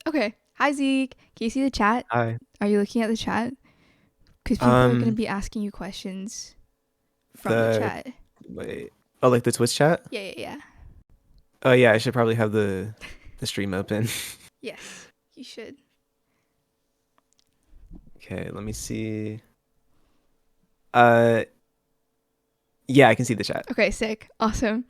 Okay. Hi, Zeke. Can you see the chat? Hi. Are you looking at the chat? Because people are going to be asking you questions from the The chat. wait. Oh, like the Twitch chat? Yeah. Oh yeah, I should probably have the stream open. Yes, you should. Okay, let me see. Uh yeah, I can see the chat. Okay, sick. Awesome.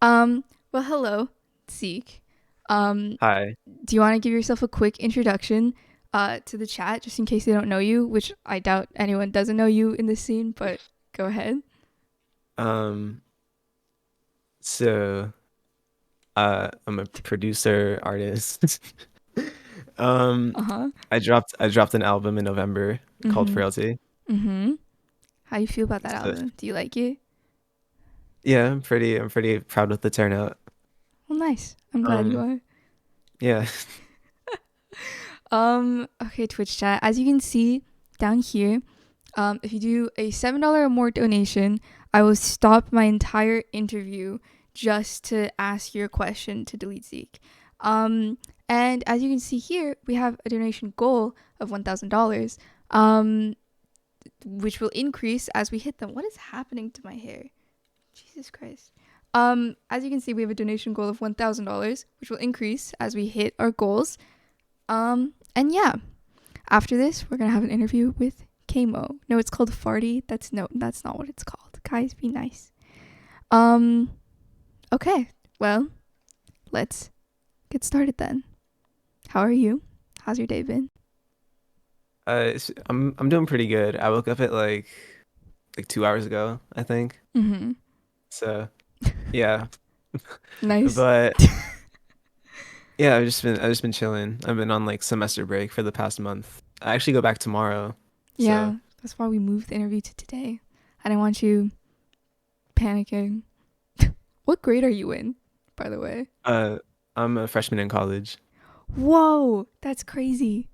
Well, hello, Zeke. Hi. Do you want to give yourself a quick introduction to the chat, just in case they don't know you, which I doubt anyone doesn't know you in this scene, but go ahead. So I'm a producer, artist. Uh-huh. I dropped an album in November called Mm-hmm. Frailty. Mm-hmm. How do you feel about that So, album? Do you like it? yeah, I'm pretty proud with the turnout. Well, nice. I'm glad you Um are. yeah. Okay, Twitch chat. As you can see down here, if you do a $7 or more donation, I will stop my entire interview just to ask your question to Delete Zeke. And as you can see here, we have a donation goal of $1,000, which will increase as we hit them. What is happening to my hair? Jesus Christ. As you can see, we have a donation goal of $1,000, which will increase as we hit our goals. And yeah, after this, we're gonna have an interview with kmoe. No, it's called 𝗲𝗲. That's not what it's called. Guys, be nice. Okay. Well, let's get started then. How are you? How's your day been? I'm doing pretty good. I woke up at like 2 hours ago, I think. Mm-hmm. So yeah. Nice. But yeah, I've just been chilling. I've been on like semester break for the past month. I actually go back tomorrow. So Yeah, that's why we moved the interview to today. I didn't want you panicking. What grade are you in, by the way? I'm a freshman in college. Whoa, that's crazy.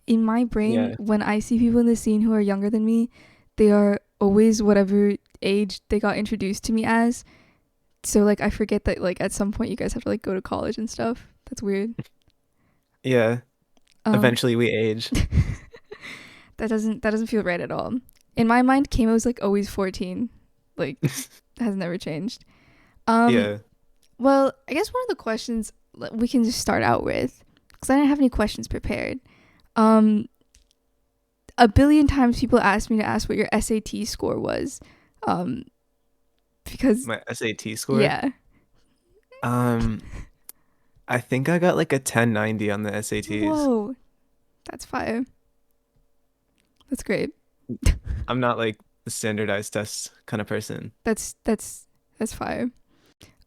In my brain, Yeah. when I see people in the scene who are younger than me, they are always whatever age they got introduced to me as. So like I forget that like at some point you guys have to like go to college and stuff. That's weird. Yeah. Um Eventually we age. that doesn't feel right at all. In my mind, kmoe's like always 14. Like has never changed. Um Yeah. well, I guess one of the questions we can just start out with, because I didn't have any questions prepared. A billion times people asked me to ask what your SAT score was. Because My SAT score. yeah. Um I think I got like a 1090 on the SATs. Whoa, that's fire. That's great. I'm not like the standardized test kind of person. That's fire.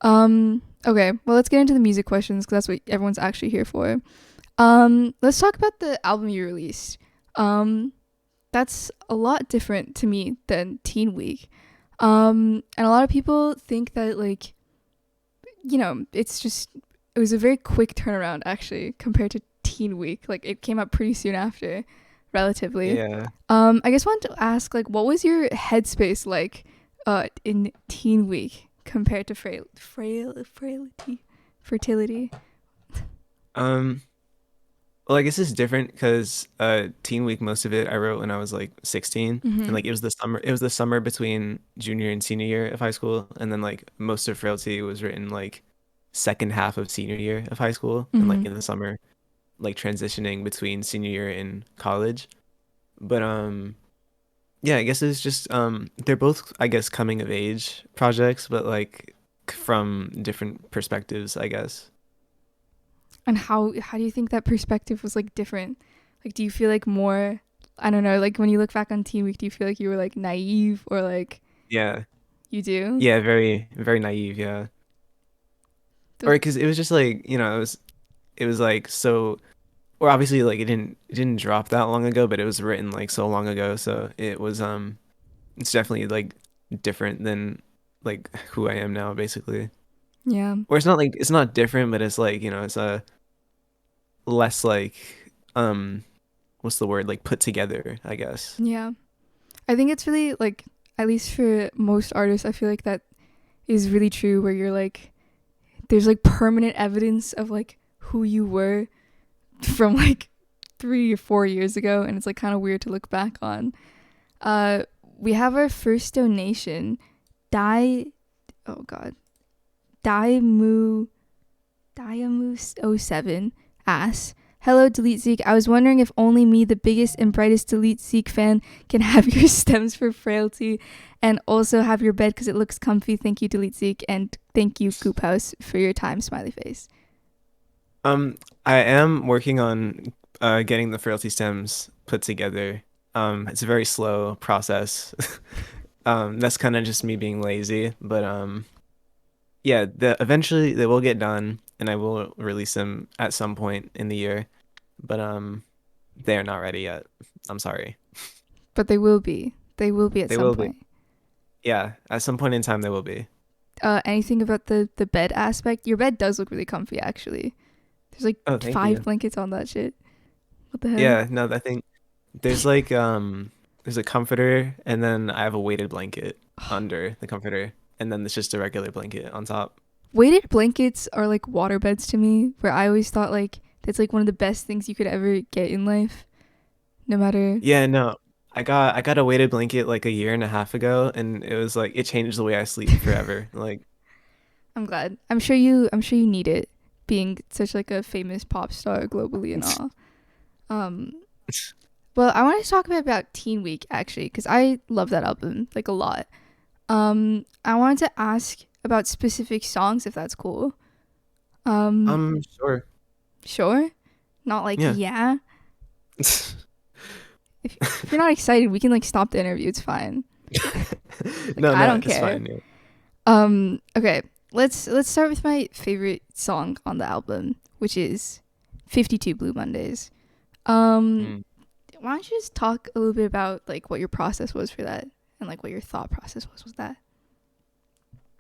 Okay, well let's get into the music questions because that's what everyone's actually here for. Let's talk about the album you released. That's a lot different to me than Teen Week. And a lot of people think that like, you know, it was a very quick turnaround actually compared to Teen Week. Like it came out pretty soon after, relatively. Yeah. I guess I wanted to ask like, what was your headspace like, in Teen Week compared to fertility? Um Well, I guess it's different because Teen Week, most of it I wrote when I was like 16, and Mm-hmm. like it was the summer between junior and senior year of high school, and then like most of Frailty was written like second half of senior year of high school, and like Mm-hmm. in the summer, like transitioning between senior year and college. But yeah, I guess it's just they're both, I guess, coming of age projects, but like from different perspectives, I guess. And how do you think that perspective was like different? Like, do you feel like more? I don't know. Like when you look back on Teen Week, do you feel like you were like naive or like Yeah, you do? yeah, very very naive, yeah. Or The, because it was just like it was like so, or obviously like it didn't drop that long ago, but it was written like so long ago, so it's definitely like different than like who I am now, basically. yeah, Or it's not like it's not different, but it's like it's a less like um what's the word, like put together, I guess. yeah. I think it's really like, at least for most artists, I feel like that is really true. Where you're like, there's like permanent evidence of like who you were from like 3 or 4 years ago, and it's like kind of weird to look back on. Uh, we have our first donation. Die, oh god, Diamu07 asks, "Hello, 𝗛𝗡𝗥. I was wondering if only me, the biggest and brightest 𝗛𝗡𝗥 fan, can have your stems for frailty, and also have your bed because it looks comfy. Thank you, 𝗛𝗡𝗥, and thank you, 𝗏𝗏𝗄𝗆, for your time. Smiley face." I am working on getting the frailty stems put together. It's a very slow process. That's kind of just me being lazy, but yeah, eventually they will get done, and I will release them at some point in the year. But they are not ready yet. I'm sorry. But they will be. They will be at They some will be. point. Yeah, at some point in time they will be. Anything about the bed aspect? Your bed does look really comfy, actually. There's like Oh, thank 5 you. blankets on that shit. What the hell? Yeah, no, I think there's like there's a comforter, and then I have a weighted blanket under the comforter, and then it's just a regular blanket on top. Weighted blankets are like water beds to me, where I always thought like that's like one of the best things you could ever get in life. No matter. Yeah, no. I got a weighted blanket like a year and a half ago, and it was like it changed the way I sleep forever. Like I'm glad. I'm sure you need it, being such like a famous pop star globally and all. Um well, I want to talk about Teen Week actually, because I love that album like a lot. I wanted to ask about specific songs if that's cool. Um sure. sure. Not like Yeah. yeah. If you're not excited, we can like stop the interview. It's fine. Like No, I no, don't it's care. fine. Yeah. Okay. Let's start with my favorite song on the album, which is 52 Blue Mondays. Um Mm. why don't you just talk a little bit about like what your process was for that, and like what your thought process was with that?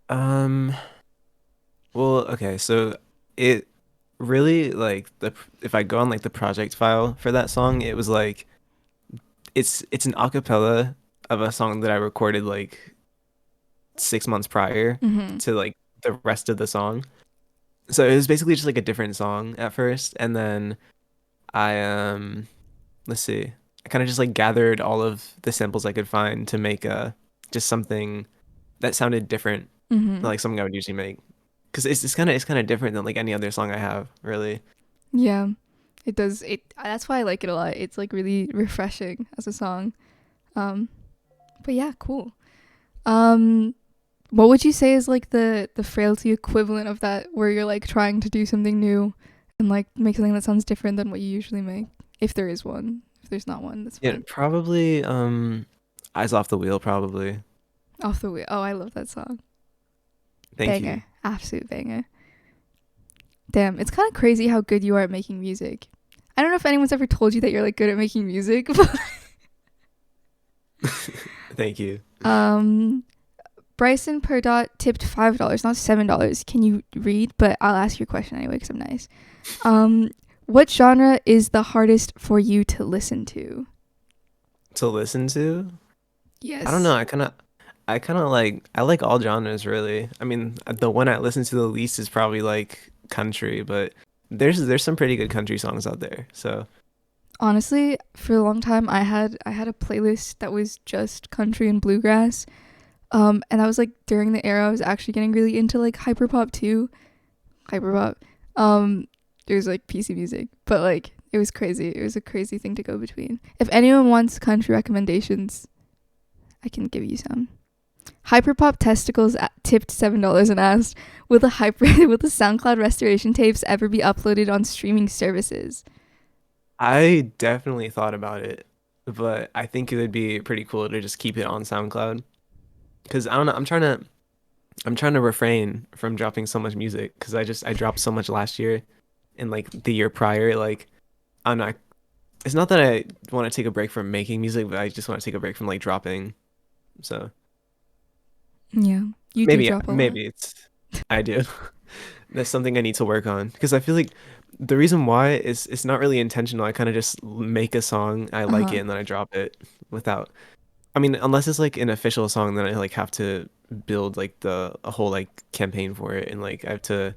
Um, well, okay, so it really like if I go on like the project file for that song, it was like it's an acapella of a song that I recorded like 6 months prior Mm-hmm. to like the rest of the song. So it was basically just like a different song at first, and then I let's see, I kind of just like gathered all of the samples I could find to make just something that sounded different, Mm-hmm. like something I would usually make. Because it's kind of different than like any other song I have, really. Yeah. It does it That's why I like it a lot. It's like really refreshing as a song. Um but yeah, cool. Um what would you say is like the frailty equivalent of that, where you're like trying to do something new and like make something that sounds different than what you usually make? If there is one. If there's not one, that's Yeah, fine. probably Eyes Off the Wheel, probably. Off the Wheel. Oh, I love that song. Thank you. Banger. Absolute banger. Damn, it's kind of crazy how good you are at making music. I don't know if anyone's ever told you that you're like good at making music, but Thank you. Bryson per dot tipped $5, not $7. Can you read? But I'll ask your question anyway because I'm nice. What genre is the hardest for you to listen to? To listen to? I don't know. Yes. I kind of like I like all genres really. I mean, the one I listen to the least is probably like country, but there's some pretty good country songs out there. So, Honestly, for a long time I had a playlist that was just country and bluegrass. And that was like during the era I was actually getting really into like hyperpop too. Hyperpop. It was like PC music, but like it was crazy. It was a crazy thing to go between. If anyone wants country recommendations, I can give you some. Hyperpop Testicles tipped $7 and asked, "Will the will the SoundCloud restoration tapes ever be uploaded on streaming services?" I definitely thought about it, but I think it would be pretty cool to just keep it on SoundCloud. Because I don't know, I'm trying to refrain from dropping so much music because I dropped so much last year and like the year prior. Like I'm not. It's not that I want to take a break from making music, but I just want to take a break from like dropping. So Yeah, you do maybe drop a lot. maybe I do. That's something I need to work on because I feel like the reason why is it's not really intentional. I kind of just make a song, I like Uh-huh. it, and then I drop it without. I mean, unless it's like an official song, then I like have to build like the a whole like campaign for it, and like I have to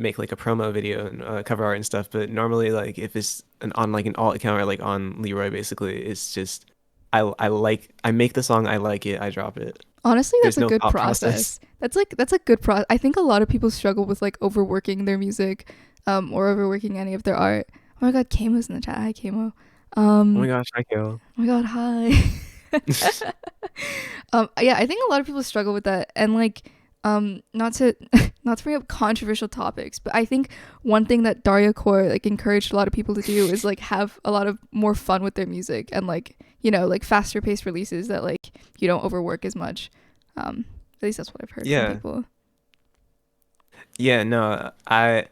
make like a promo video and cover art and stuff. But normally, like if it's on like an alt account or like on Leroy, basically, it's just I make the song, I like it, I drop it. Honestly, that's There's a no good thought process. process. That's a good process. I think a lot of people struggle with like overworking their music, or overworking any of their art. Oh my god, Kmoe's in the chat. Hi, Kmo. Oh my Um, gosh, I kill. oh my god, hi. Yeah, I think a lot of people struggle with that, and like, not to not to bring up controversial topics, but I think one thing that 𝗏𝗏𝗏𝗏 like encouraged a lot of people to do is like have a lot of more fun with their music, and like, you know, like faster paced releases that like you don't overwork as much. At least that's what I've heard from Yeah. people. Yeah, no, I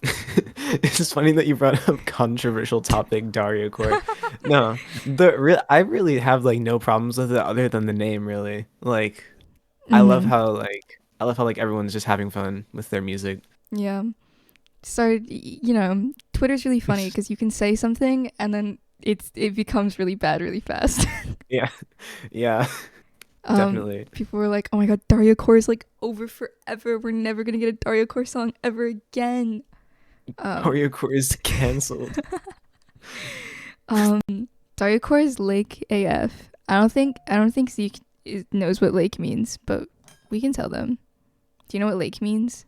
it's just funny that you brought up controversial topic 𝗏𝗏𝗏𝗏𝗏. No, I really have like no problems with it other than the name, really. Like Mm-hmm. I love how like everyone's just having fun with their music. Yeah. So you know, Twitter's really funny because you can say something and then it becomes really bad really fast. Yeah. Yeah, definitely. People were like, "Oh my god, 𝗏𝗏𝗏𝗏𝗏 is like over forever. We're never gonna get a 𝗏𝗏𝗏𝗏𝗏 song ever again." Um, 𝗏𝗏𝗏𝗏𝗏 is canceled. um, 𝗏𝗏𝗏𝗏𝗏 is Lake AF. I don't think Zeke knows what Lake means, but we can tell them. Do you know what Lake means?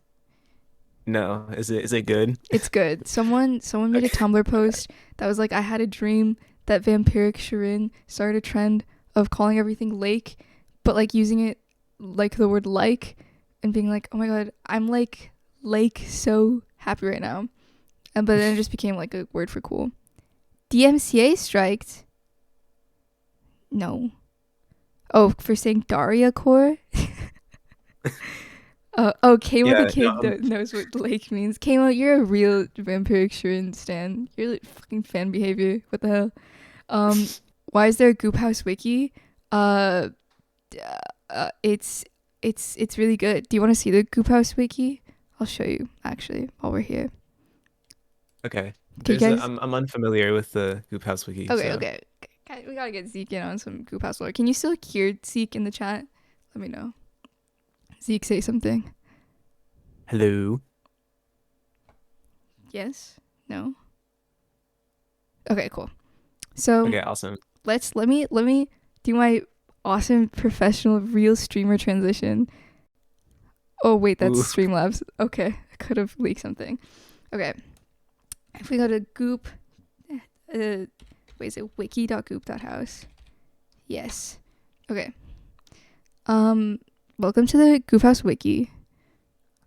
No, is it good? It's good. Someone made a Okay. Tumblr post that was like, I had a dream that 𝗏𝗏𝗏𝗏𝗏𝗏 started a trend of calling everything lake, but like using it like the word like, and being like, oh my god, I'm like so happy right now. And but then it just became like a word for cool. DMCA striked. No. Oh, for saying 𝗏𝗏𝗏𝗏𝗏𝗏. Kmo the Yeah, no, kid that knows what lake means. Kmo, you're a real 𝗏𝗏𝗏𝗏𝗏𝗏 stan. You're like fucking fan behavior. What the hell? Why is there a 𝗏𝗏𝗏𝗏𝗏𝗏𝗏𝗏 wiki? Uh, it's really good. Do you want to see the 𝗏𝗏𝗏𝗏𝗏𝗏𝗏𝗏 wiki? I'll show you actually while we're here. okay. Okay, guys. I'm unfamiliar with the Goop House wiki, Okay, so okay. We gotta get Zeke in on some 𝗏𝗏𝗏𝗏𝗏𝗏𝗏 lore. Can you still hear Zeke in the chat? Let me know. Zeke, say something. hello. Yes? No? Okay, cool. So Okay, awesome. let me do my awesome professional real streamer transition. Oh wait, that's Ooh, Streamlabs. Okay, I could have leaked something. Okay, if we go to Goop, wait, is it wiki.goop.house? Yes. Okay. Welcome to the Goof House wiki.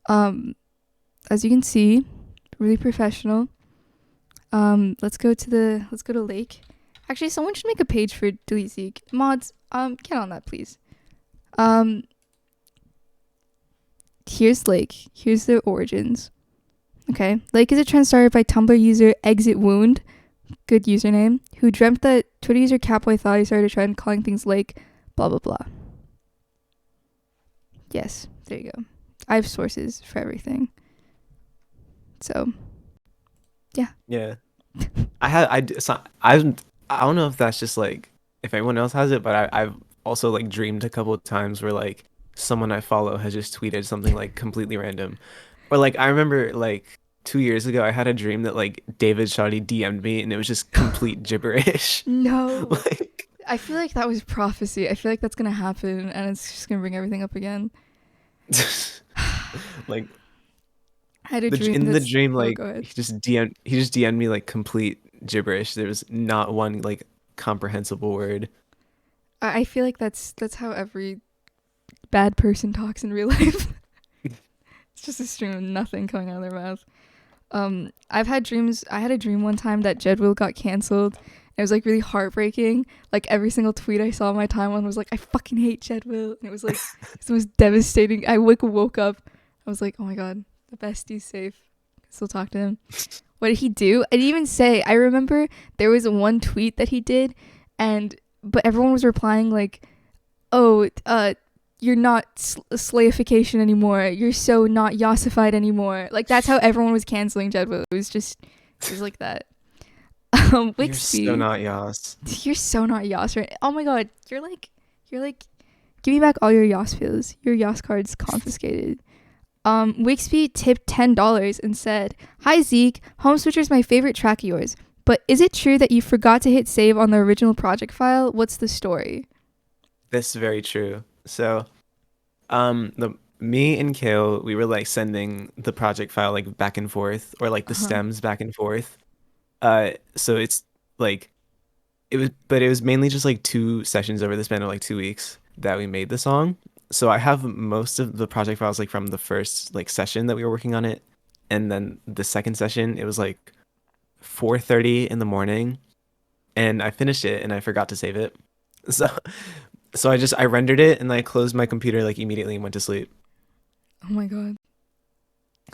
As you can see, really professional. Let's go to Lake. Actually, someone should make a page for Delete Zeke. Mods, get on that, please. Here's Lake. Here's the origins. Okay. Lake is a trend started by Tumblr user Exit Wound, good username, who dreamt that Twitter user 𝗏𝗏𝗏𝗏𝗏𝗏𝗏 thought he started a trend calling things Lake, blah blah blah. Yes, there you go. I have sources for everything. So, yeah. yeah. I don't know if that's just like if everyone else has it, but I've also like dreamed a couple of times where like someone I follow has just tweeted something like completely random. Or like I remember like 2 years ago I had a dream that like 𝗏𝗏𝗏𝗏𝗏𝗏 DM'd me and it was just complete gibberish. No. Like I feel like that was prophecy. I feel like that's gonna happen and it's just gonna bring everything up again. like I had a dream in the that's... dream Oh, like go ahead. he just DM'd me like complete gibberish. There was not one like comprehensible word. I feel like that's how every bad person talks in real life. It's just a stream of nothing coming out of their mouth. I've had dreams. I had a dream one time that 𝗏𝗏𝗏𝗏𝗏𝗏𝗏 got canceled. It was like really heartbreaking. Like every single tweet I saw on my timeline was like, I fucking hate 𝗏𝗏𝗏𝗏𝗏. And it was like it's the most devastating. I woke up. I was like, oh my god, the bestie's safe. Still talk to him. What did he do? I didn't even say. I remember there was one tweet that he did, but everyone was replying like, oh, you're not slayification anymore. You're so not yassified anymore. Like that's how everyone was canceling 𝗏𝗏𝗏𝗏𝗏𝗏𝗏. It was like that. You're so Wixby, not Yas. you're so not Yas right. Oh my god, you're like, give me back all your Yas feels. Your Yas cards confiscated. 𝗏𝗃𝗍 tipped $10 and said, "Hi Zeke, Home Switcher is my favorite track of yours. But is it true that you forgot to hit save on the original project file? What's the story?" That's very true. So, the me and Kale, we were like sending the project file like back and forth, or like the Uh-huh. stems back and forth. So it's like it was mainly just like two sessions over the span of like 2 weeks that we made the song. So I have most of the project files like from the first like session that we were working on it, and then the second session it was like 4:30 in the morning, and I finished it and I forgot to save it. So I rendered it and I closed my computer like immediately and went to sleep. Oh my god.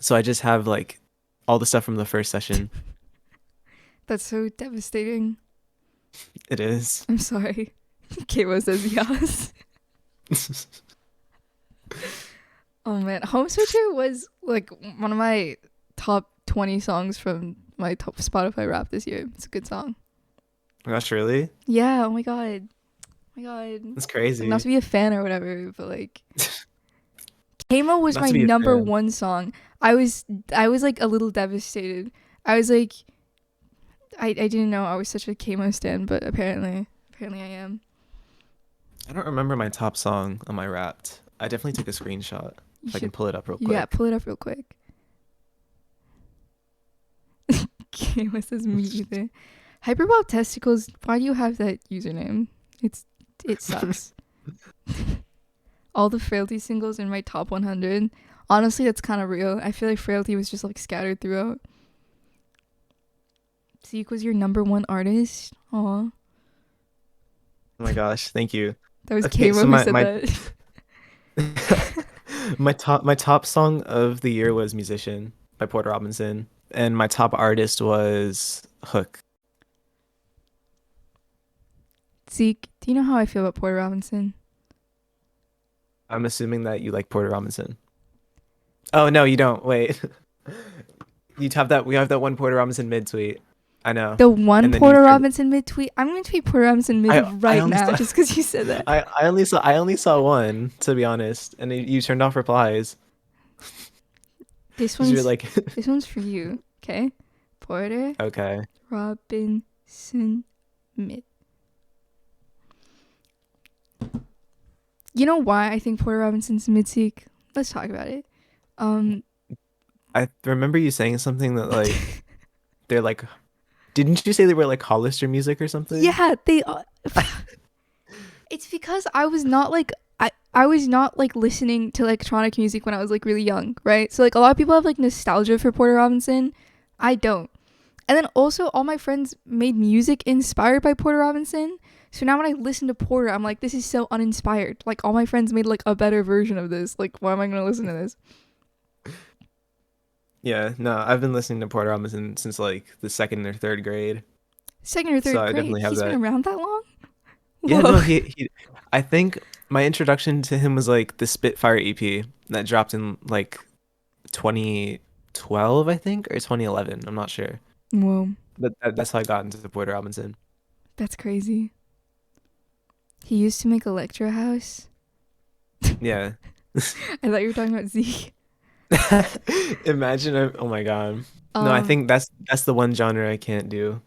So I just have like all the stuff from the first session. That's so devastating. It is. I'm sorry. kmoe says yes. Oh man, Home Switcher was like one of my top 20 songs from my top Spotify rap this year. It's a good song. Oh my gosh, really? Yeah, oh my god. Oh my god. That's Like, not crazy. to be a fan or whatever, but like kmoe was Not my to be a number fan. one song. I was like a little devastated. I was like I didn't know I was such a kmoe stan, but apparently I am. I don't remember my top song on my Wrapped. I definitely took a screenshot. You If I can should, pull it up real yeah, quick. pull it up real quick. kmoe says me either. Hyperpop testicles, why do you have that username? It sucks. All the Frailty singles in my top 100. Honestly, that's kind of real. I feel like Frailty was just like scattered throughout. Zeke was your number one artist. Aw. Oh my gosh, thank you. That was Okay, kmoe so who my said my that. my top song of the year was Musician by Porter Robinson, and my top artist was Hook. Zeke, do you know how I feel about Porter Robinson? I'm assuming that you like Porter Robinson. Oh no, you don't. Wait. We have that one Porter Robinson mid tweet. I know. The one And then you Porter turned Robinson mid tweet? I'm going to tweet Porter Robinson mid I right only now saw just because you said that. I only saw one, to be honest, and you turned off replies This because you're one's like, this one's for you, okay? Porter okay. Robinson mid. You know why I think Porter Robinson's mid Zeke? Let's talk about it. I remember you saying something that like they're like, didn't you say they were like Hollister music or something? Yeah, they it's because I was not like I was not like listening to electronic music when I was like really young, right? So like a lot of people have like nostalgia for Porter Robinson. I don't. And then also all my friends made music inspired by Porter Robinson. So now when I listen to Porter, I'm like, this is so uninspired. Like all my friends made like a better version of this. Like why am I gonna listen to this? Yeah, no, I've been listening to Porter Robinson since like the second or third grade, Second or so third I grade. definitely have He's been that. around that long? Yeah, Whoa. no, he I think my introduction to him was like the Spitfire EP that dropped in like 2012, I think, or 2011. I'm not sure. Whoa. But that's how I got into Porter Robinson. That's crazy. He used to make Electro House. Yeah. I thought you were talking about Zeke. Imagine, oh my God. No, I Um, think that's the one genre I can't do.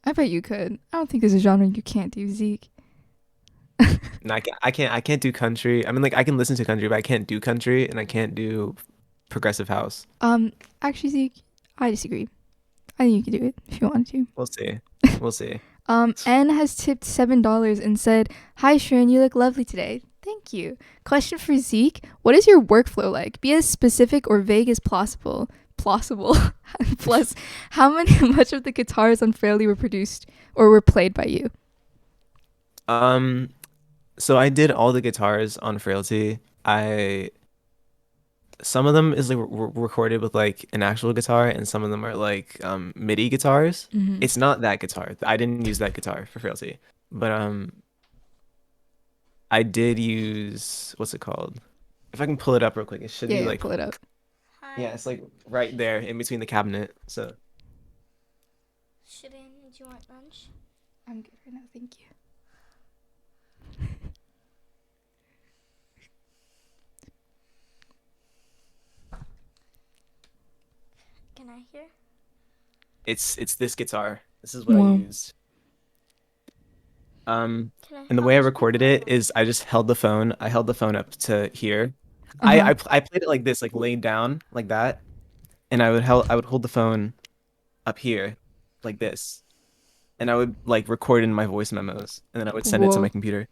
I bet you could. I don't think there's a genre you can't do, Zeke. No, I can't do country. I mean, like I can listen to country, but I can't do country, and I can't do progressive house. Um, actually, Zeke, I disagree. I think you could do it if you wanted to. We'll see. We'll see. N has tipped $7 and said, "Hi Sharon, you look lovely today. Thank you. Question for Zeke: what is your workflow like? Be as specific or vague as possible. Plausible. Plus, how much of the guitars on Frailty were produced or were played by you?" Um, so I did all the guitars on Frailty. I Some of them is like recorded with like an actual guitar, and some of them are like MIDI guitars. Mm-hmm. It's not that guitar. I didn't use that guitar for Frailty, but I did use, what's it called? If I can pull it up real quick, it should Yeah, be yeah, like, pull it up. yeah, Hi, it's like right there in between the cabinet. So Shirin, do you want lunch? I'm good right now, thank you. I hear? It's this guitar. This is what I Wow. used. Can And the how way I much recorded people it is I just held the phone. I held the phone up to here. Uh-huh. I played it like this, like laid down like that, and I would hold the phone up here, like this, and I would like record in my voice memos, and then I would send it to my Whoa. computer.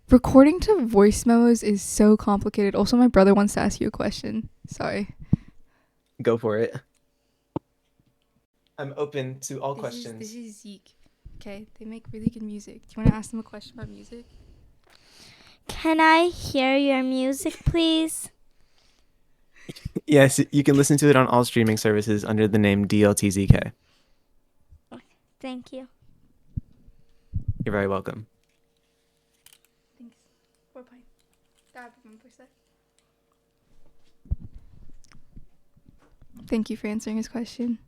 Recording to voice memos is so complicated. Also, my brother wants to ask you a question. Sorry. Go for it. I'm open to all This questions. is Zeke. Okay, they make really good music. Do you want to ask them a question about music? Can I hear your music, please? Yes, you can listen to it on all streaming services under the name DLTZK. Thank you. You're very welcome. Thanks. Thank you for answering his question.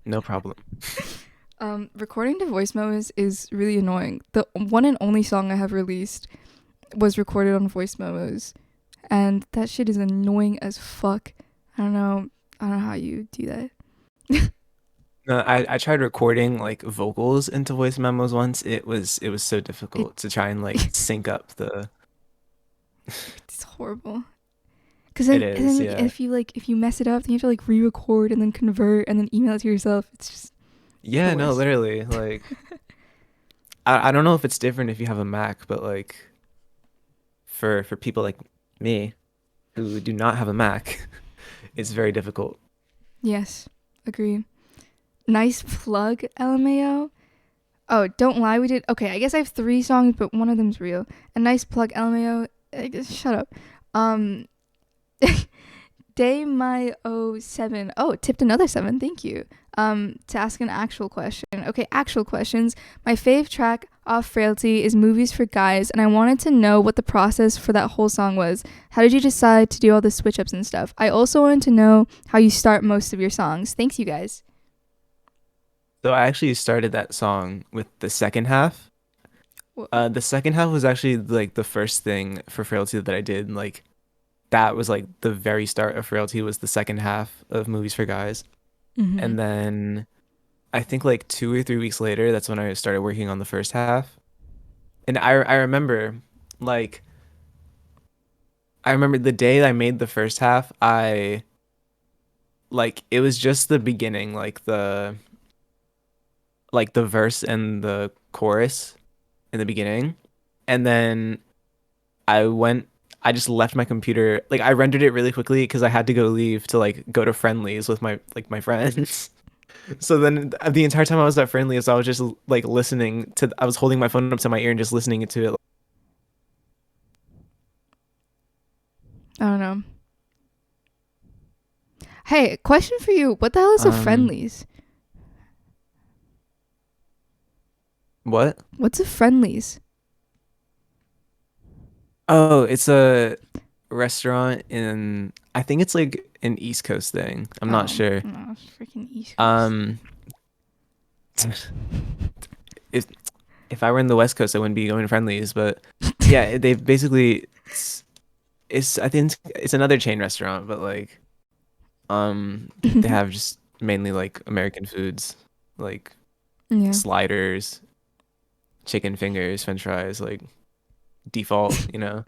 No problem. Recording to voice memos is really annoying. The one and only song I have released was recorded on voice memos, and that shit is annoying as fuck. I don't know how you do that. No, I tried recording like vocals into voice memos once. It was so difficult to try and like sync up the. It's horrible. Cause then, It and is, then yeah. if you mess it up, then you have to like re-record and then convert and then email it to yourself. It's just Yeah, no, worst. literally. Like, I don't know if it's different if you have a Mac, but like, for people like me who do not have a Mac, it's very difficult. Yes, agree. Nice plug, LMAO. Oh, don't lie, we did. Okay, I guess I have 3 songs, but one of them's real. A nice plug, LMAO. Shut up. 𝗚𝗢𝗢𝗏7. Oh, tipped another 7. Thank you. To ask an actual question. Okay, actual questions. My fave track off Frailty is Movies for Guys, and I wanted to know what the process for that whole song was. How did you decide to do all the switch ups and stuff? I also wanted to know how you start most of your songs. Thanks, you guys. So I actually started that song with the second half. The second half was actually like the first thing for Frailty that I did. Like that was like the very start of Frailty was the second half of Movies for Guys. Mm-hmm. And then I think like 2 or 3 weeks later, that's when I started working on the first half. And I remember like I remember the day I made the first half, I like it was just the beginning, like the verse and the chorus in the beginning. And then I went I just left my computer, like I rendered it really quickly because I had to go leave to like go to friendlies with my friends. So then the entire time I was at friendlies, I was just like listening to I was holding my phone up to my ear and just listening to it. I don't know. Hey, question for you. What the hell is a friendlies? What? What's a friendlies? Oh, it's a restaurant in I think it's like an East Coast thing. I'm not sure. No, freaking East Coast. If I were in the West Coast, I wouldn't be going to Friendlies, but yeah, they basically it's I think it's another chain restaurant, but like they have just mainly like American foods, like Yeah. sliders, chicken fingers, French fries, like default, you know,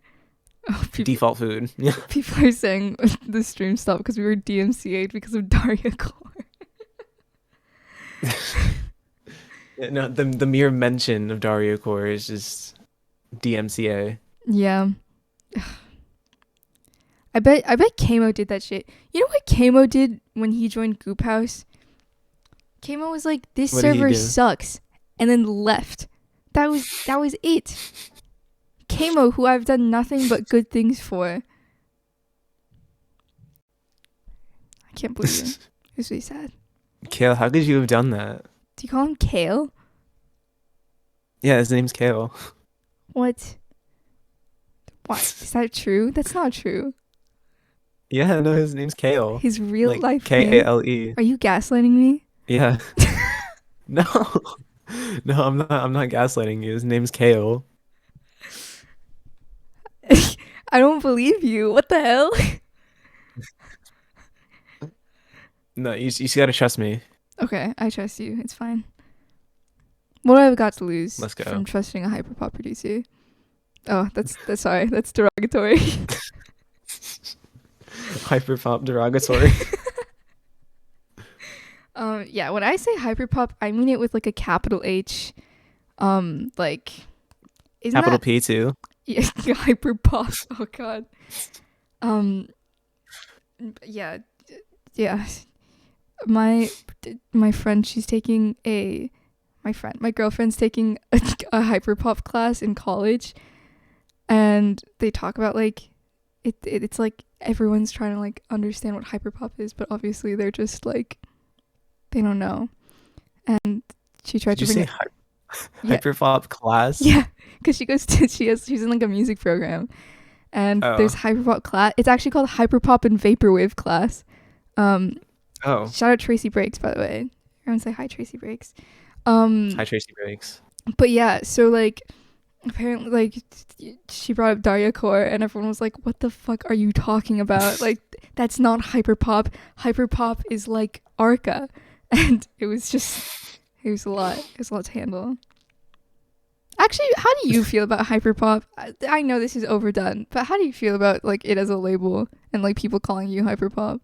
Oh, default food. people are saying the stream stopped because we were DMCA'd because of 𝗏𝗏𝗏. No, the mere mention of 𝗏𝗏𝗏𝗏 is just DMCA. Yeah. I bet kmoe did that shit. You know what kmoe did when he joined 𝗏𝗢𝗄𝗏? kmoe was like, this What did he server do? sucks, and then left. That was it. kmoe, who I've done nothing but good things for. I can't believe it. It's really sad. Kale, how could you have done that? Do you call him Kale? Yeah, his name's Kale. What? What? Is that true? That's not true. Yeah, no, his name's Kale. His real Like life name? Kale. Are you gaslighting me? Yeah. No. No, I'm not gaslighting you. His name's Kale. I don't believe you. What the hell? No, you just gotta trust me. Okay, I trust you. It's fine. What do I have got to lose Let's go. from trusting a hyperpop producer? Oh, that's sorry. That's derogatory. Hyperpop derogatory. Yeah, when I say hyperpop, I mean it with like a capital H. Like, isn't Capital that P too. yeah, hyperpop? Oh God. Yeah, yeah. My friend, my girlfriend's taking a hyperpop class in college, and they talk about like it's like everyone's trying to like understand what hyperpop is, but obviously they're just like they don't know. And she tried Did to you bring say Yeah. hyperpop class? yeah, because she's in like a music program, and Oh. there's hyperpop class. It's actually called hyperpop and vaporwave class. Oh. Shout out Tracy Breaks, by the way. Everyone say hi, Tracy Breaks. Hi, Tracy Breaks. But yeah, so like apparently like she brought up Daria Core, and everyone was like, what the fuck are you talking about? Like, that's not hyperpop. Hyperpop is like Arca. And it was a lot to handle. Actually, how do you feel about hyperpop? I know this is overdone, but how do you feel about like it as a label and like people calling you hyperpop?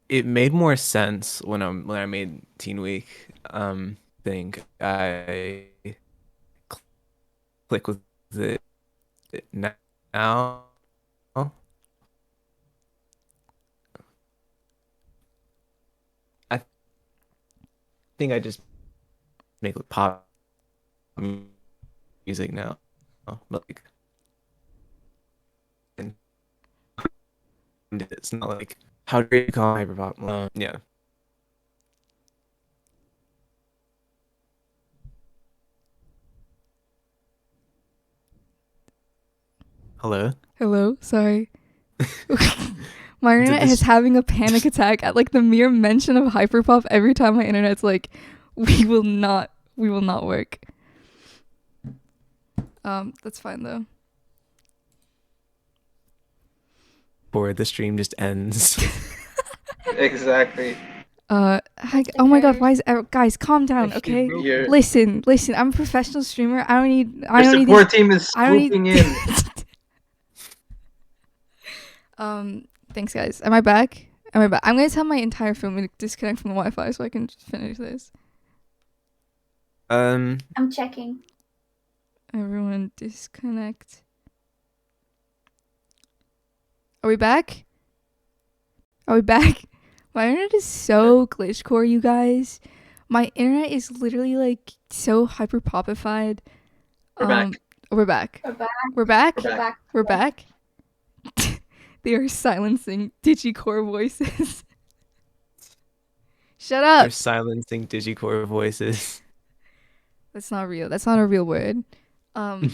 It made more sense when I made Teen Week. Think I click with it now. I think I just make pop music now, but like, and it's not like how do you call it hyperpop? Yeah. Hello, sorry. My internet is having a panic attack at like the mere mention of hyperpop. Every time my internet's like, we will not work. That's fine though. Or the stream just ends. Exactly. Oh my god, why is guys calm down, okay? Your Listen, I'm a professional streamer. I don't need support team is swooping in. Thanks guys. Am I back? I'm gonna tell my entire family to disconnect from the Wi-Fi so I can just finish this. I'm checking. Everyone disconnect. Are we back? My internet is so glitch core, you guys. My internet is literally like so hyperpopified. We're back. We're back. We're back. We're back. We're back. We're back. They are silencing digicore voices. Shut up. They're silencing digicore voices. That's not real. That's not a real word. But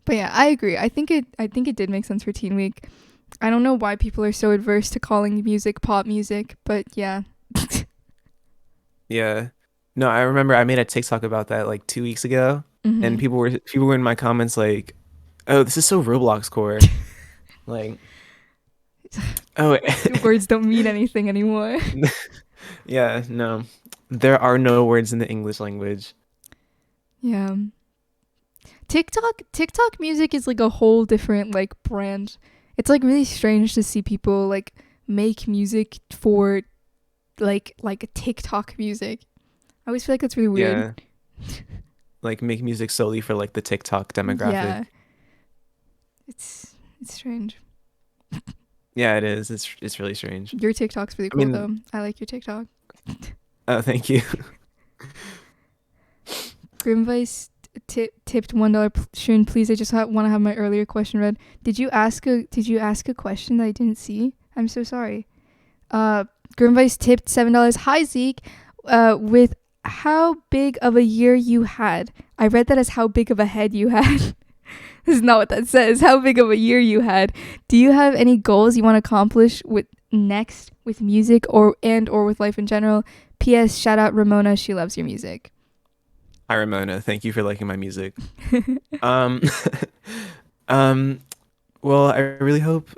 yeah, I agree. I think it did make sense for Teen Week. I don't know why people are so adverse to calling music pop music, but yeah. Yeah. No, I remember I made a TikTok about that like 2 weeks ago, and people were in my comments like, "Oh, this is so Roblox core." Like, oh, words don't mean anything anymore. Yeah, no. There are no words in the English language. Yeah. TikTok music is like a whole different like brand. It's like really strange to see people like make music for like TikTok music. I always feel like that's really weird. Yeah. Like make music solely for like the TikTok demographic. Yeah. It's strange. Yeah, it is. It's really strange. Your TikTok's really cool though. I like your TikTok. Oh, thank you. 𝗏𝗏𝗏 tipped $1. Shun, please. I just want to have my earlier question read. Did you ask a question that I didn't see? I'm so sorry. 𝗏𝗏𝗏 tipped $7. Hi Zeke. With how big of a year you had? I read that as how big of a head you had. This is not what that says. How big of a year you had? Do you have any goals you want to accomplish with music or with life in general? P.S. Shout out Ramona. She loves your music. Hi Ramona. Thank you for liking my music. Well, I really hope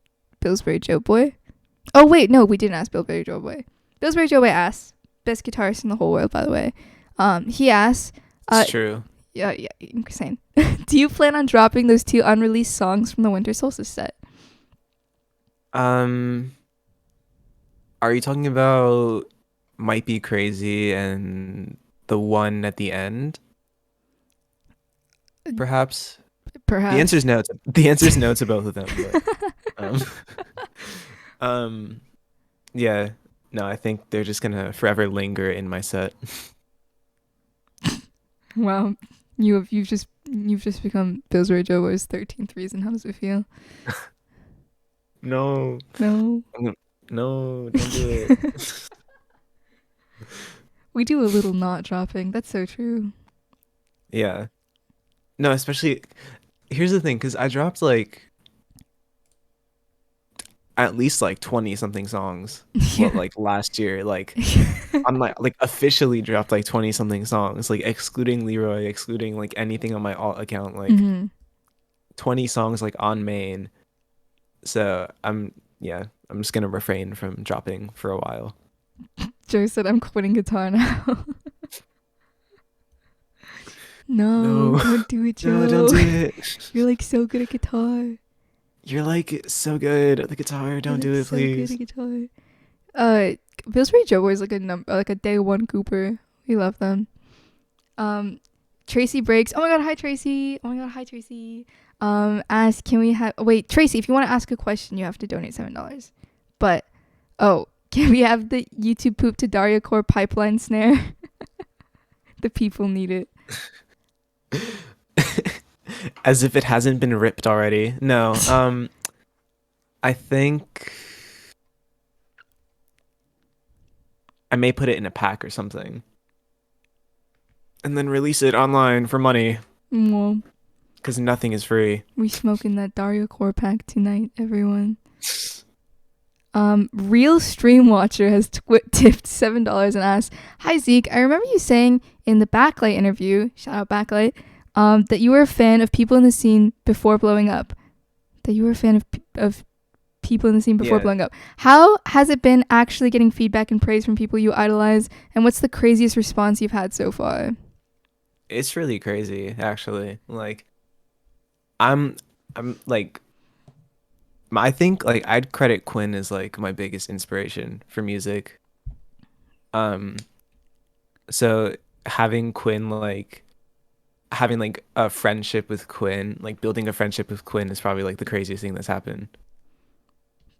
Pillsbury Joe Boy. Oh wait, no, we didn't ask Pillsbury Joe Boy. Pillsbury Joe Boy asked, best guitarist in the whole world, by the way. He asked, It's true. yeah, insane. Do you plan on dropping those 2 unreleased songs from the Winter Solstice set? Are you talking about Might Be Crazy and the one at the end? Perhaps. Perhaps. The answer's no. The answer's no to both of them. But, yeah. No, I think they're just gonna forever linger in my set. Wow, you've just become Pillsbury Joe Boy's 13th reason. How does it feel? No, No. no, don't do it. We do a little not dropping. That's so true. Yeah. No, especially here's the thing, because I dropped like at least like 20 something songs like last year, like on my like officially dropped like 20 something songs, like excluding Leroy, excluding like anything on my alt account, like 20 songs like on main. So I'm just gonna refrain from dropping for a while. Joe said I'm quitting guitar now. No, don't do it, Joe. No, don't do it. You're like so good at guitar. You're like so good at the guitar. Don't do it, so please. good at guitar. Pillsbury Joe Boy is like a day one Cooper. We love them. Tracy Breaks. Oh my god, hi Tracy. Ask, can we have Tracy, if you want to ask a question, you have to donate $7. But can we have the YouTube poop to 𝗛𝗢𝗄𝗧 pipeline snare? The people need it. As if it hasn't been ripped already. No. I think I may put it in a pack or something. And then release it online for money. Well, because nothing is free. We smoking that 𝗛𝗢𝗄𝗧 pack tonight, everyone. Real Stream Watcher has tipped $7 and asked, "Hi Zeke, I remember you saying in the Backlight interview, shout out Backlight, that you were a fan of people in the scene before blowing up. That you were a fan of people in the scene before blowing up. How has it been actually getting feedback and praise from people you idolize, and what's the craziest response you've had so far? It's really crazy, actually. Like, I'm like, I think like I'd credit Quinn as like my biggest inspiration for music. Um, so having Quinn like having like a friendship with Quinn, like building a friendship with Quinn is probably like the craziest thing that's happened.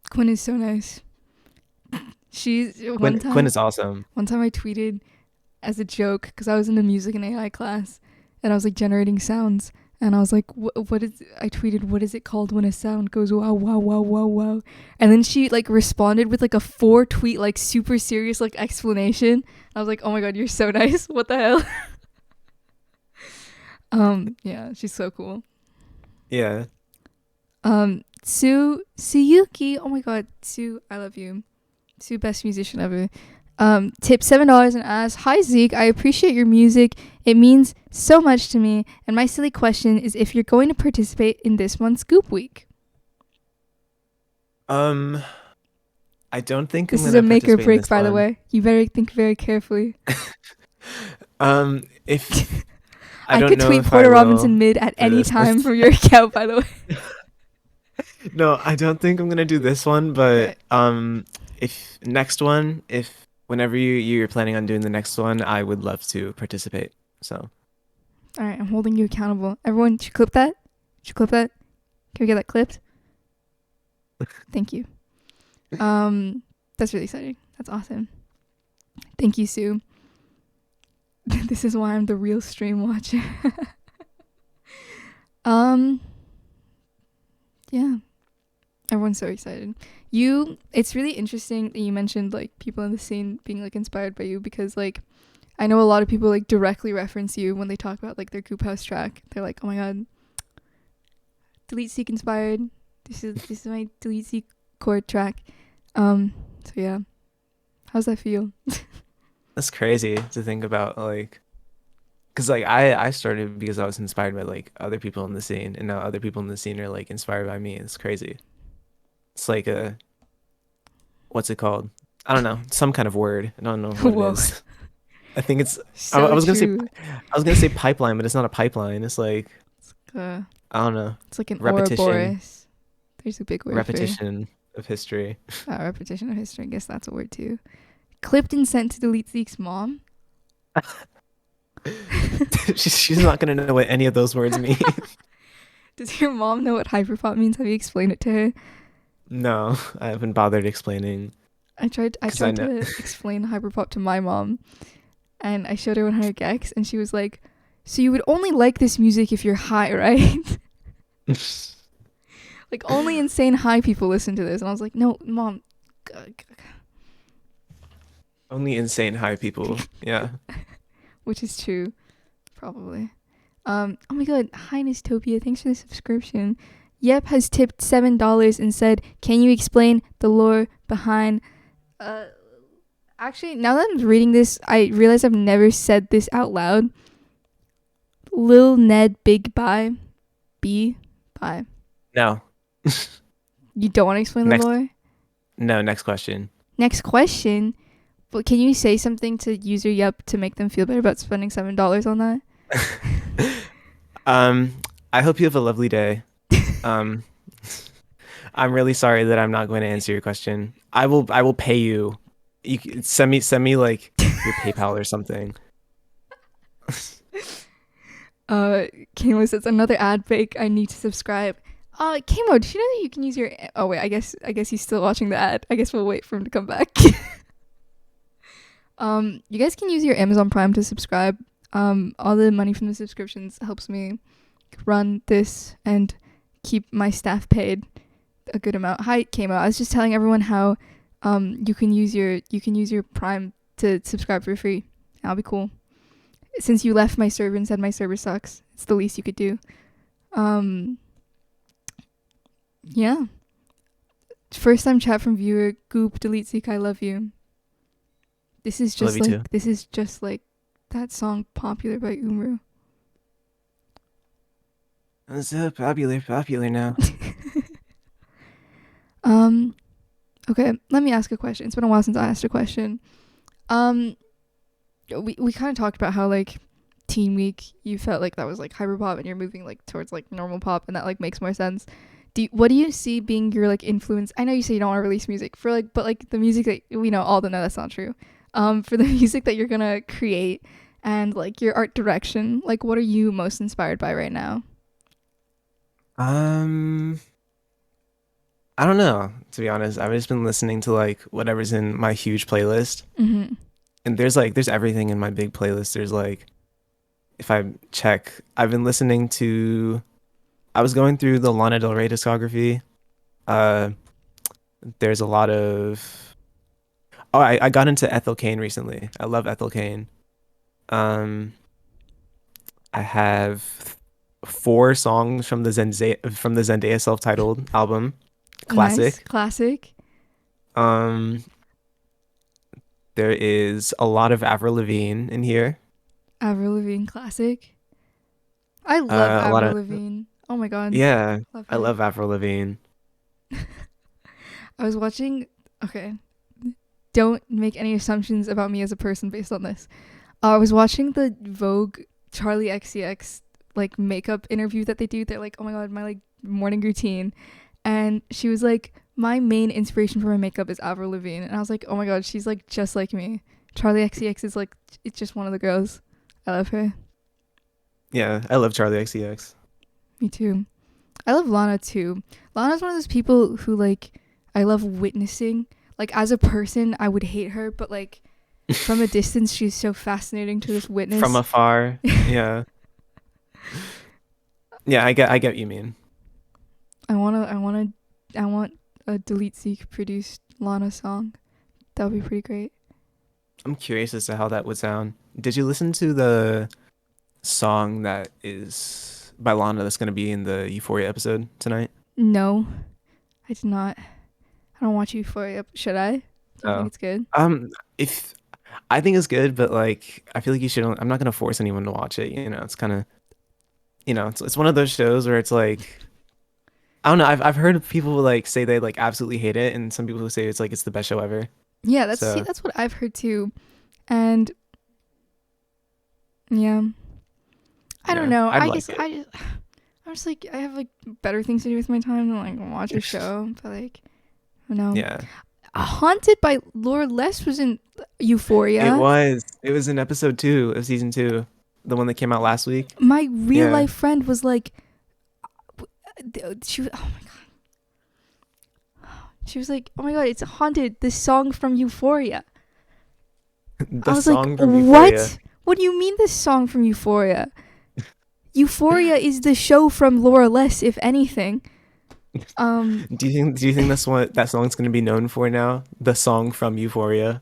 Quinn is so nice. Quinn is awesome. One time I tweeted as a joke because I was in a music and AI class and I was like generating sounds and I was like, I tweeted, what is it called when a sound goes wow, wow, wow, wow, wow? And then she like responded with like a 4-tweet, like super serious like explanation. I was like, oh my God, you're so nice. What the hell? Yeah, she's so cool. Yeah. Tsuyuki, oh my God, Tsu, I love you. Tsu, best musician ever. Tip $7 and asks, hi Zeke, I appreciate your music. It means so much to me. And my silly question is if you're going to participate in this month's Goop Week. I don't think this I'm is gonna a make or participate in break, this by the one. way. You better think very carefully. If I don't could know tweet if Porter I will Robinson mid at for any this time one. from your account, by the way. No, I don't think I'm gonna do this one, but if next one, if whenever you're planning on doing the next one, I would love to participate. So All right, I'm holding you accountable. Everyone, should clip that? Can we get that clipped? Thank you. That's really exciting. That's awesome. Thank you, Sue. This is why I'm the real stream watcher. Yeah. Everyone's so excited. It's really interesting that you mentioned like people in the scene being like inspired by you because like I know a lot of people like directly reference you when they talk about like their 𝗏𝗄𝗆house track. They're like, oh my God, 𝗏𝗢𝗡 inspired. This is my 𝗏𝗢𝗡 chord track. So yeah. How's that feel? that's crazy to think about, like, because like I started because I was inspired by like other people in the scene, and now other people in the scene are like inspired by me. It's crazy. It's like what's it called? I don't know, some kind of word. I don't know what Whoa. it is. I think it's So I was true. gonna say pipeline, but it's not a pipeline. It's like I don't know. It's like an Repetition. Ouroboros. There's a big word Repetition of history. Repetition of history. I guess that's a word too. Clipped and sent to 𝗏𝗢𝗡's mom. She's not gonna know what any of those words mean. Does your mom know what hyperpop means? Have you explained it to her? No, I haven't bothered explaining. I tried to explain hyperpop to my mom, and I showed her 100 gecs, and she was like, "So you would only like this music if you're high, right?" Like only insane high people listen to this, and I was like, "No, mom." Only insane high people. Yeah. Which is true, probably. Oh my God, hi Nystopia, thanks for the subscription. Yep has tipped $7 and said, "Can you explain the lore behind?" Actually, now that I'm reading this, I realize I've never said this out loud. Lil Ned Big Bye, B Bye. No. You don't want to explain the lore? No. Next question. Next question. But can you say something to user Yup to make them feel better about spending $7 on that? I hope you have a lovely day. I'm really sorry that I'm not going to answer your question. I will pay you. You can send me like your PayPal or something. kmoe says another ad break. I need to subscribe. kmoe, did you know that you can use your? Oh wait, I guess he's still watching the ad. I guess we'll wait for him to come back. You guys can use your Amazon Prime to subscribe. All the money from the subscriptions helps me run this and keep my staff paid a good amount. Hi kmoe, I was just telling everyone how you can use your Prime to subscribe for free. That'll be cool. Since you left my server and said my server sucks, it's the least you could do. Yeah. First time chat from viewer Goop 𝗏𝗢𝗡 I love you. This is just like that song Popular by 𝗚𝗢𝗢𝗏. It's popular now. Okay, let me ask a question. It's been a while since I asked a question. We kind of talked about how like Teen Week, you felt like that was like hyperpop, and you're moving like towards like normal pop, and that like makes more sense. What do you see being your like influence? I know you say you don't want to release music for like, but like the music that we know all know that's not true. For the music that you're gonna create and like your art direction, like what are you most inspired by right now? I don't know, to be honest. I've just been listening to like whatever's in my huge playlist. Mm-hmm. And there's everything in my big playlist. There's like, if I check, I've been listening to, I was going through the Lana Del Rey discography. There's a lot of, I got into Ethel Cain recently. I love Ethel Cain. I have 4 songs from the Zendaya self-titled album. Classic. Nice. Classic. There is a lot of Avril Lavigne in here. Avril Lavigne classic. I love A lot Avril of Lavigne. Oh my god. Yeah, Love I her. love Avril Lavigne. I was watching. Okay, don't make any assumptions about me as a person based on this. I was watching the Vogue Charlie XCX like makeup interview that they do. They're like, oh my god, my like morning routine, and she was like, my main inspiration for my makeup is Avril Lavigne, and I was like, oh my god, she's like just like me. Charlie XCX is like, it's just one of the girls. I love her. Yeah, I love Charlie XCX. Me too. I love Lana too. Lana's one of those people who like I love witnessing. Like as a person, I would hate her, but like from a distance, she's so fascinating to just witness. From afar, yeah. Yeah, I get what you mean. I want a Delete Seek produced Lana song. That would be pretty great. I'm curious as to how that would sound. Did you listen to the song that is by Lana that's going to be in the Euphoria episode tonight? No, I did not. I don't watch Euphoria. Should I? Do you think it's good? If I think it's good, but like I feel like you should. I'm not gonna force anyone to watch it. You know, it's kind of, it's one of those shows where it's like, I don't know. I've heard people like say they like absolutely hate it, and some people who say it's like it's the best show ever. Yeah, that's So- that's what I've heard too, and yeah, I don't Yeah, know. I'd I like guess it. I'm just like I have like better things to do with my time than like watch a show. But like, I don't know. Yeah, Haunted by Laura Less was in Euphoria. it was in episode 2 of season 2, the one that came out last week. My real Yeah. life friend was like, she was, oh my god. She was like, oh my god, it's Haunted, this song from Euphoria. The I was song like, from what? Euphoria. What do you mean this song from Euphoria? Euphoria is the show from Laura Less, if anything. Do you think that's what that song's gonna be known for now? The song from Euphoria.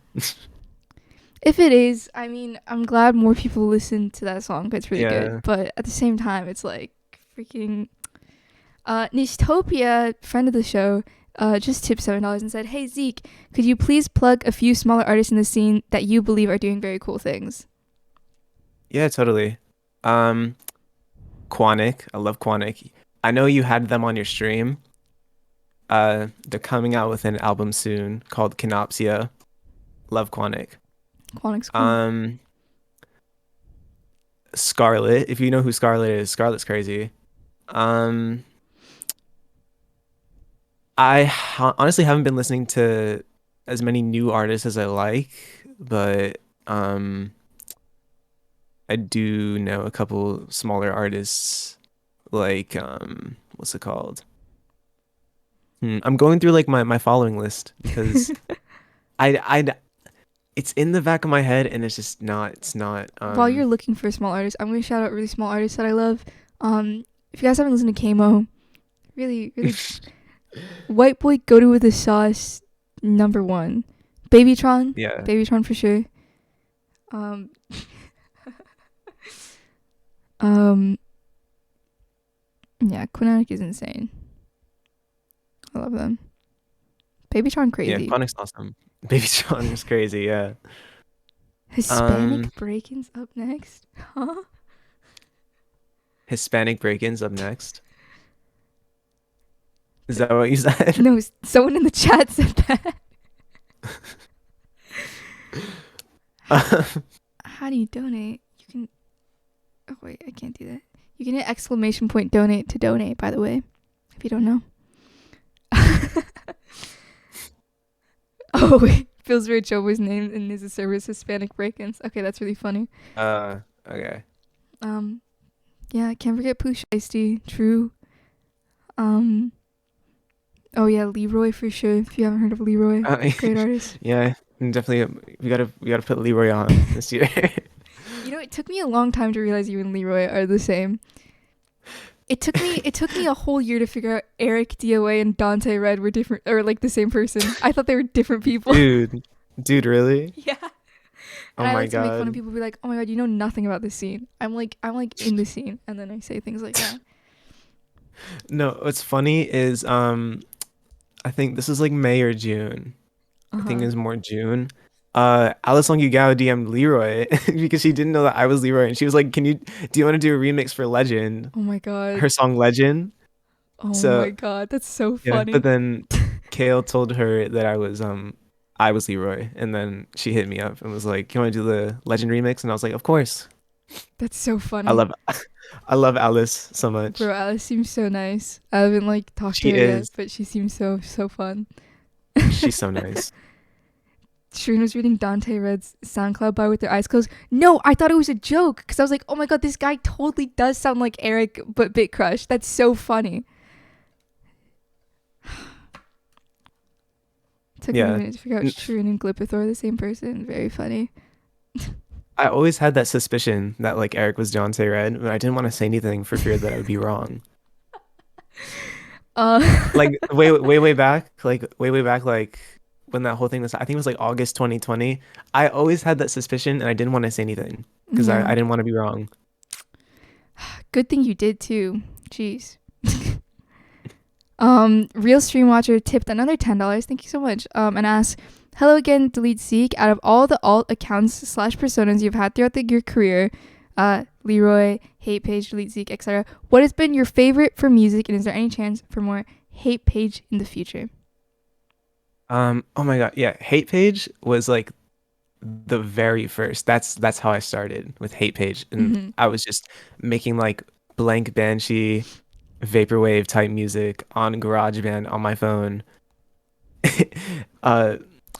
If it is, I mean, I'm glad more people listen to that song. It's really Yeah. good. But at the same time, it's like freaking. Nistopia, friend of the show, just tipped $7 and said, "Hey Zeke, could you please plug a few smaller artists in the scene that you believe are doing very cool things?" Yeah, totally. 𝗏𝗏𝗏𝗏, I love 𝗏𝗏𝗏𝗏. I know you had them on your stream. They're coming out with an album soon called 𝗏𝗏𝗏𝗏. Love 𝗏𝗏𝗏𝗏. Quantic's cool. Scarlet, if you know who Scarlet is, Scarlet's crazy. Honestly haven't been listening to as many new artists as I like, but I do know a couple smaller artists like what's it called? I'm going through like my following list because I it's in the back of my head and it's not While you're looking for small artists, I'm going to shout out really small artists that I love. If you guys haven't listened to kmoe, really, really, White Boy Go To With The Sauce, 𝗏1. Babytron, yeah. Babytron for sure. Yeah, Quinonic is insane. I love them. Babytron crazy. Yeah, 𝗏𝗏𝗏𝗏's awesome. Baby Sean is crazy, yeah. Hispanic break-ins up next. Huh? Hispanic break-ins up next. Is that what you said? No, someone in the chat said that. How do you donate? You can. Oh wait, I can't do that. You can hit ! Donate to donate. By the way, if you don't know. Oh wait, feels very Joe was named in his service Hispanic break-ins. Okay, that's really funny. Okay. Yeah, can't forget 𝗝𝗲𝗥𝗲𝗥𝗲𝗵. True. Oh yeah, Leroy for sure. If you haven't heard of Leroy, great artist. Yeah, definitely. We gotta put Leroy on this year. You know, it took me a long time to realize you and Leroy are the same. It took me a whole year to figure out Eric DOA and Dante Red were different, or like the same person. I thought they were different people. Dude, really? Yeah. Oh And I my like to make fun of god. people, be like, "Oh my god, you know nothing about this scene." I'm like in the scene, and then I say things like that. No, what's funny is I think this is like May or June. I think it was more June. 𝗚𝗢𝗢𝗥𝗲𝗵𝗛 DM'd Leroy because she didn't know that I was Leroy, and she was like, do you want to do a remix for Legend? Oh my god. Her song Legend. Oh So my god, that's so yeah, funny. but then Kale told her that I was Leroy, and then she hit me up and was like, "You want to do the Legend remix?" And I was like, "Of course." That's so funny. I love Alice so much. Bro, Alice seems so nice. I haven't like talked She to her yet, is. but she seems so fun. She's so nice. Shireen was reading Dante Red's SoundCloud bio with their eyes closed. No, I thought it was a joke because I was like, oh my god, this guy totally does sound like Eric, but Bit Crush. That's so funny. Took me a minute to figure out Shireen and 𝗏𝗏𝗏𝗏 are the same person. Very funny. I always had that suspicion that like Eric was Dante Red, but I didn't want to say anything for fear that I would be wrong. Like way back, like when that whole thing was, I think it was like August 2020. I always had that suspicion, and I didn't want to say anything because Yeah. I didn't want to be wrong. Good thing you did too. Jeez. Real Stream Watcher tipped another $10. Thank you so much. And asked, "Hello again, 𝗛𝗏𝗥𝗏𝗏. Out of all the alt accounts / personas you've had throughout your career, Leroy, 𝗏𝗏𝗥𝗏𝗏, 𝗛𝗏𝗥𝗏𝗏, etc. What has been your favorite for music, and is there any chance for more 𝗏𝗏𝗥𝗏𝗏 in the future?" Oh my god, yeah, 𝗏𝗏𝗥𝗏𝗏 was like the very first. That's how I started with 𝗏𝗏𝗥𝗏𝗏, and I was just making like blank banshee vaporwave type music on GarageBand on my phone.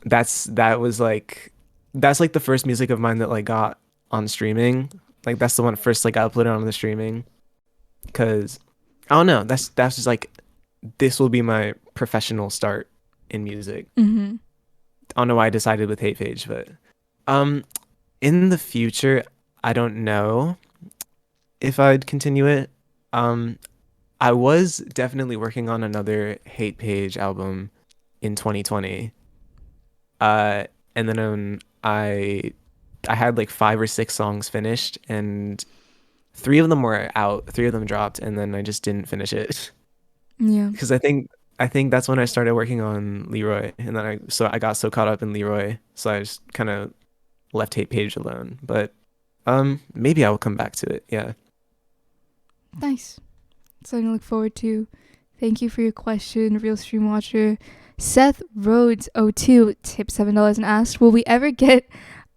That's like the first music of mine that like got on streaming. Like that's the one first like I uploaded on the streaming, because I don't know, that's just like, this will be my professional start in music. I don't know why I decided with 𝗏𝗏𝗥𝗏𝗏, but in the future I don't know if I'd continue it. I was definitely working on another 𝗏𝗏𝗥𝗏𝗏 album in 2020. And then I had like 5 or 6 songs finished, and 3 of them were out, 3 of them dropped, and then I just didn't finish it. Yeah. Because I think that's when I started working on Leroy, and then I got so caught up in Leroy, so I just kind of left 𝗏𝗏𝗥𝗏𝗏 alone. But maybe I will come back to it. Yeah. Nice. Something to look forward to. Thank you for your question, Real Stream Watcher. Seth Rhodes 02 tipped $7 and asked, "Will we ever get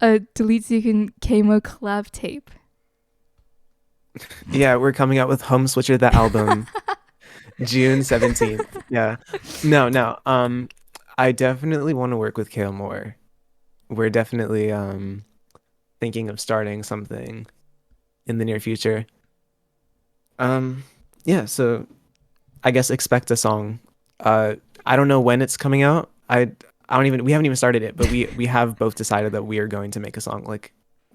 a 𝗛𝗏𝗥𝗏𝗏𝗏 and kmoe collab tape?" Yeah, we're coming out with Home Switcher, the album, June 17th. Yeah. No. I definitely want to work with Kale more. We're definitely thinking of starting something in the near future. Yeah, so I guess expect a song. I don't know when it's coming out. We haven't even started it, but we have both decided that we are going to make a song. Like,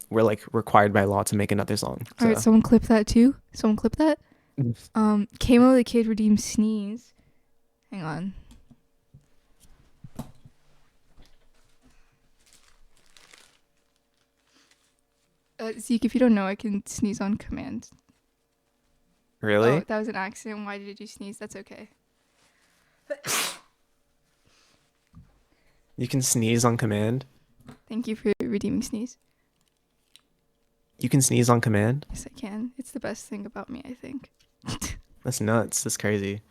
we're like required by law to make another song. So. All right, someone clip that too. Someone clip that. kmoe the Kid redeemed sneeze. Hang on. Zeke, if you don't know, I can sneeze on command. Really? Oh, that was an accident. Why did you sneeze? That's okay. You can sneeze on command? Thank you for redeeming sneeze. You can sneeze on command? Yes, I can. It's the best thing about me, I think. That's nuts. That's crazy.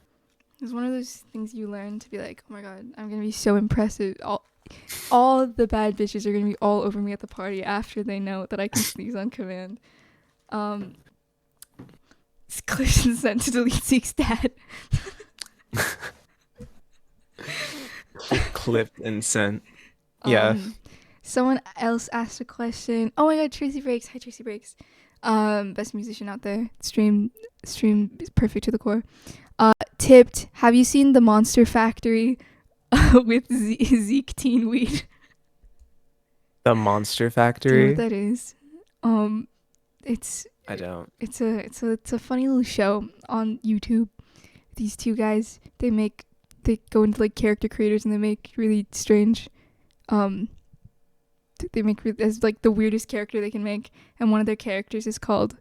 It's one of those things you learn to be like, oh my god, I'm gonna be so impressive. All the bad bitches are gonna be all over me at the party after they know that I can sneeze on command. It's Clifton sent to delete Zeke's dad. Clipped and sent. Yeah. Someone else asked a question. Oh my god, Tracy Breaks. Hi, Tracy Breaks. Best musician out there. Stream is perfect to the core. Tipped. Have you seen The Monster Factory with Zeke Teen Weed? The Monster Do Factory? you know what that is? I don't. It's a funny little show on YouTube. These two guys, they go into like character creators and they make really strange they make as like the weirdest character they can make, and one of their characters is called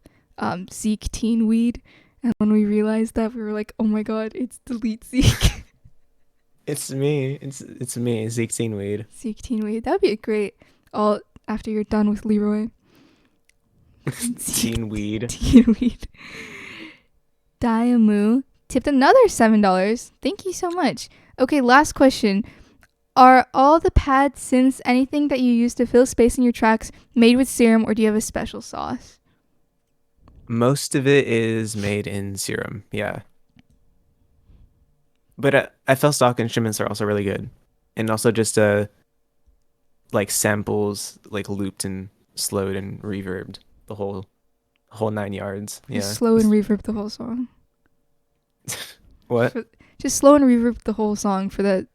Zeke Teen Weed. And when we realized that, we were like, oh my god, it's delete Zeke. It's me. It's me, Zeke Teen Weed. Zeke Teen Weed. That would be great. All after you're done with Leroy. Teen Weed. Teen Weed. Diamu tipped another $7. Thank you so much. Okay, last question. Are all the pad synths anything that you use to fill space in your tracks made with serum, or do you have a special sauce? Most of it is made in serum, yeah. But FL stock instruments are also really good, and also just like samples, like looped and slowed and reverbed the whole 9 yards. Yeah. Just slow and reverb the whole song. What? Just slow and reverb the whole song for that.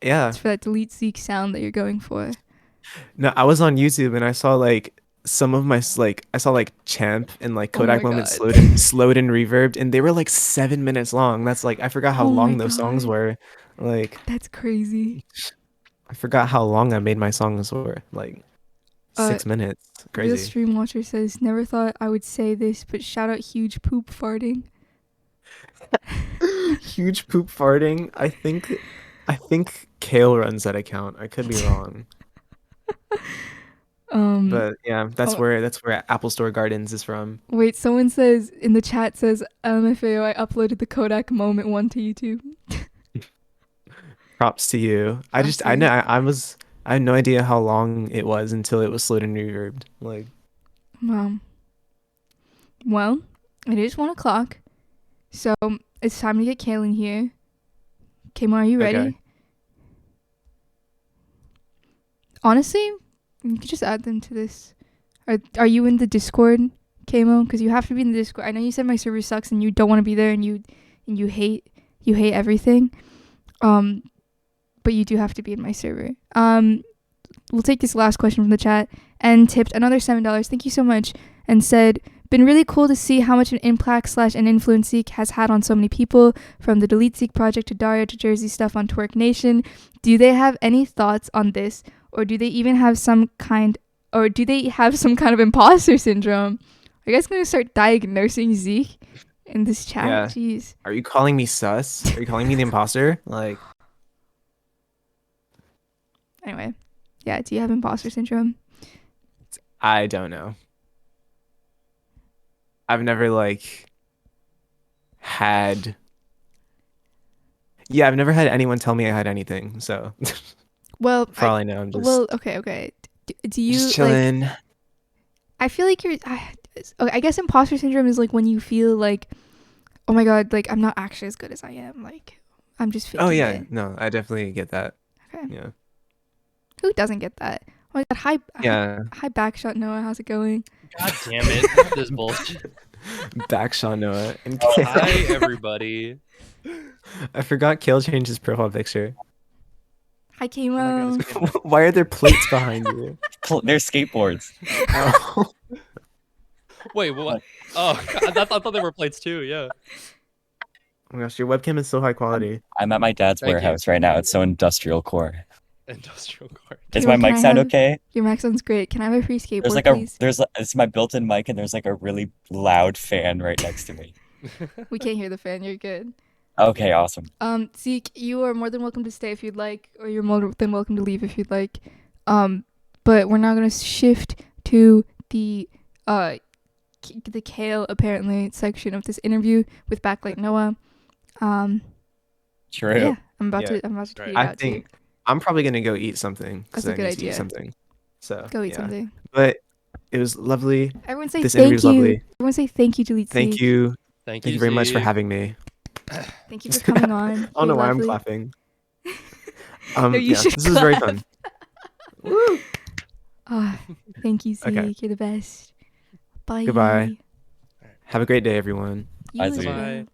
Yeah. For that delete Zeke sound that you're going for. No, I was on YouTube and I saw like some of my I saw like Champ and like Kodak Moment slowed and reverbed, and they were like 7 minutes long. That's like, I forgot how long those songs were. Like, that's crazy. I forgot how long I made my songs were. Like 6 minutes. Crazy. Real Stream Watcher says, never thought I would say this, but shout out huge poop farting. Huge poop farting. I think Kale runs that account. I could be wrong. But yeah, that's where Apple Store Gardens is from. Wait, someone says in the chat says, LMFAO, I uploaded the Kodak Moment one to YouTube. Props to you. I had no idea how long it was until it was slowed and reverbed. Like, well, it is 1 o'clock, so it's time to get Kale in here. kmoe, are you ready? Okay. Honestly, you could just add them to this. Are you in the Discord, kmoe? Because you have to be in the Discord. I know you said my server sucks and you don't want to be there and you hate everything. But you do have to be in my server. We'll take this last question from the chat. And tipped another $7. Thank you so much. And said, been really cool to see how much an impact / an influence Zeke has had on so many people, from the Delete Zeke project to Daria to Jersey stuff on Twerk Nation. Do they have any thoughts on this, or do they even have some kind of imposter syndrome? Are you guys gonna start diagnosing Zeke in this chat? Yeah. Jeez. Are you calling me sus? Are you calling me the imposter? Like. Anyway, yeah. Do you have imposter syndrome? I don't know. I've never had. Yeah, I've never had anyone tell me I had anything. So. Well, for all I know, I'm just. Well, okay. Do you just chilling? Like, I feel like you're. I guess imposter syndrome is like when you feel like, oh my god, like I'm not actually as good as I am. Like I'm just faking it. No, I definitely get that. Okay. Yeah. Who doesn't get that? Oh my god, hi Backshot Noah, how's it going? God damn it, this bullshit. Backshot Noah and Kale. Hi everybody. I forgot Kale changed his profile picture. Hi kmoe. Why are there plates behind you? They're skateboards. Oh. Wait, what? Oh, I thought they were plates too. Yeah. Oh my gosh, your webcam is so high quality. I'm at my dad's warehouse right now. It's so industrial core. Industrial core. Does my mic sound okay? Your mic sounds great. Can I have a free skateboard, please? It's my built-in mic, and there's like a really loud fan right next to me. We can't hear the fan. You're good. Okay, awesome. Zeke, you are more than welcome to stay if you'd like, or you're more than welcome to leave if you'd like. But we're now gonna shift to the the kale apparently section of this interview with Backlight Noah. True. Yeah, I'm about Yeah. to tweet Right. it I out to you. think I'm probably gonna go eat something That's because a I good need to eat idea. something. So Go eat yeah. something. But it was lovely. Everyone say This interview thank was you. lovely. Everyone say thank you to Leet Thank Zeke. you. Thank Thank you very much for Zeke. having me. Thank you for coming on. I don't know You're why I'm lovely. clapping. No, you Yeah, should this was very clap. fun. Woo! Thank you, Zeke. Okay. You're the best. Bye. Goodbye. Have a great day, everyone. You Bye, as Zeke. well. Bye.